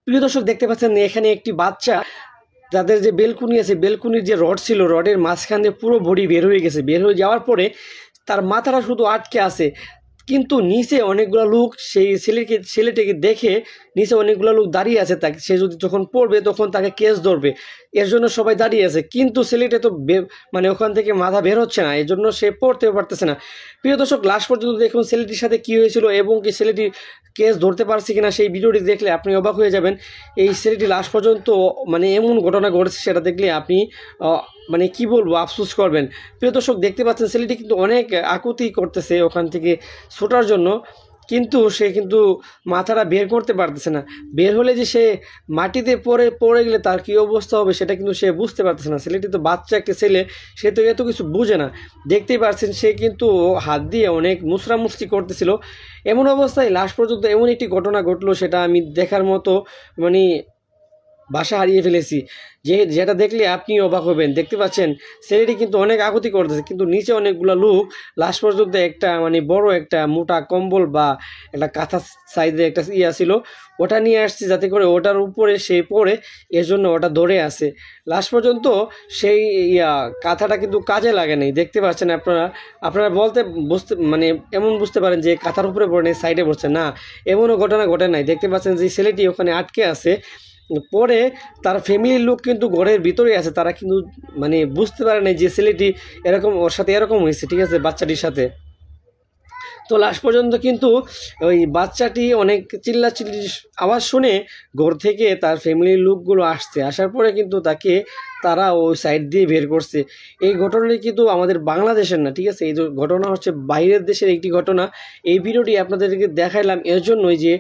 প্রিয় দর্শক দেখতে পাচ্ছেন এখানে একটি বাচ্চা তাদের যে বেলকুনি আছে বেলকুনির যে রড ছিল রডের মাঝখান দিয়ে পুরো বডি বের হয়ে গেছে। বের হয়ে যাওয়ার পরে তার মাথাটা শুধু আটকে আছে, কিন্তু নিচে অনেকগুলো লোক সেই ছেলেটিকে দেখে নিচে অনেকগুলো লোক দাঁড়িয়ে আছে। তাকে সে যদি যখন পড়বে তখন তাকে কেস ধরবে, এর জন্য সবাই দাঁড়িয়ে আছে। কিন্তু ছেলেটা তো মানে ওখান থেকে মাথা বের হচ্ছে না, এর জন্য সে পড়তেও পারতেছে না। প্রিয় দর্শক লাস্ট পর্যন্ত দেখুন ছেলেটির সাথে কী হয়েছিল এবং কি ছেলেটি কেস ধরতে পারছে কিনা সেই ভিডিওটি দেখলে আপনি অবাক হয়ে যাবেন। এই ছেলেটি লাস্ট পর্যন্ত মানে এমন ঘটনা ঘটেছে সেটা দেখলে আপনি মানে কি বলবো আফসোস করবেন। প্রিয় দর্শক দেখতে পাচ্ছেন ছেলেটি কিন্তু অনেক আকুতি করতেছে ওখান থেকে ছোটার জন্য, কিন্তু সে কিন্তু মাথাটা বের করতে পারতেছে না। বের হলে যে সে মাটিতে পড়ে গেলে তার কী অবস্থা হবে সেটা কিন্তু সে বুঝতে পারতেছে না। ছেলেটি তো বাচ্চা একটা ছেলে, সে তো এত কিছু বুঝে না। দেখতেই পাচ্ছেন সে কিন্তু হাত দিয়ে অনেক মুচড়ামুচড়ি করতেছিল। এমন অবস্থায় লাস্ট পর্যন্ত এমন একটি ঘটনা ঘটলো সেটা আমি দেখার মতো মানে বাসা হারিয়ে ফেলেছি, যেটা দেখলে আপনি অবাক হবেন। দেখতে পাচ্ছেন ছেলেটি কিন্তু অনেক আকুতি করতেছে, কিন্তু নিচে অনেকগুলো লোক লাস্ট পর্যন্ত একটা মানে বড় একটা মোটা কম্বল বা একটা কাঁথা সাইজের একটা ছিল, ওটা নিয়ে আসছে যাতে করে ওটার উপরে সে পড়ে, এর জন্য ওটা ধরে আছে। লাস্ট পর্যন্ত সেই কাঁথাটা কিন্তু কাজে লাগে নাই। দেখতে পাচ্ছেন আপনারা বুঝতে মানে এমন বুঝতে পারেন যে কাঁথার উপরে পড়ে নেই, সাইডে পড়ছে না, এমনও ঘটনা ঘটে নাই। দেখতে পাচ্ছেন যে ছেলেটি ওখানে আটকে আছে, পরে তার ফ্যামিলির লোক কিন্তু ঘরের ভিতরে আছে, তারা কিন্তু মানে বুঝতে পারে না যে ছেলেটি এরকম ওর সাথে এরকম হয়েছে, ঠিক আছে, বাচ্চাটির সাথে। তো লাস্ট পর্যন্ত কিন্তু ওই বাচ্চাটি অনেক চিল্লাচিল্লি আওয়াজ শুনে ঘর থেকে তার ফ্যামিলির লোকগুলো আসার পরে কিন্তু তারা ওই সাইড দিয়ে বের করছে। এই ঘটনাটি কিন্তু আমাদের বাংলাদেশের না, ঠিক আছে, এই ঘটনা হচ্ছে বাইরের দেশের একটি ঘটনা। এই ভিডিওটি আপনাদেরকে দেখাইলাম এর জন্যই যে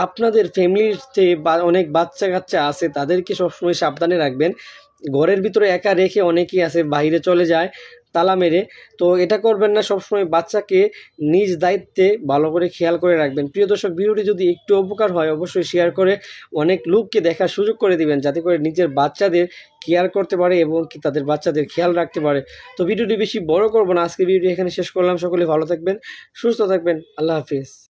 আপনাদের ফ্যামিলিতে অনেক বাচ্চা কাচ্চা আছে, তাদেরকে সবসময় সাবধানে রাখবেন। ঘরের ভিতরে একা রেখে অনেকেই আছে বাইরে চলে যায় তালা মেরে, তো এটা করবেন না। সবসময় বাচ্চাকে নিজ দায়িত্বে ভালো করে খেয়াল করে রাখবেন। প্রিয় দর্শক ভিডিওটি যদি একটু উপকার হয় অবশ্যই শেয়ার করে অনেক লোককে দেখার সুযোগ করে দিবেন, যাতে করে নিজের বাচ্চাদের কেয়ার করতে পারে এবং কি তাদের বাচ্চাদের খেয়াল রাখতে পারে। তো ভিডিওটি বেশি বড় করব না, আজকে ভিডিওটি এখানে শেষ করলাম। সকলে ভালো থাকবেন, সুস্থ থাকবেন, আল্লাহ হাফিজ।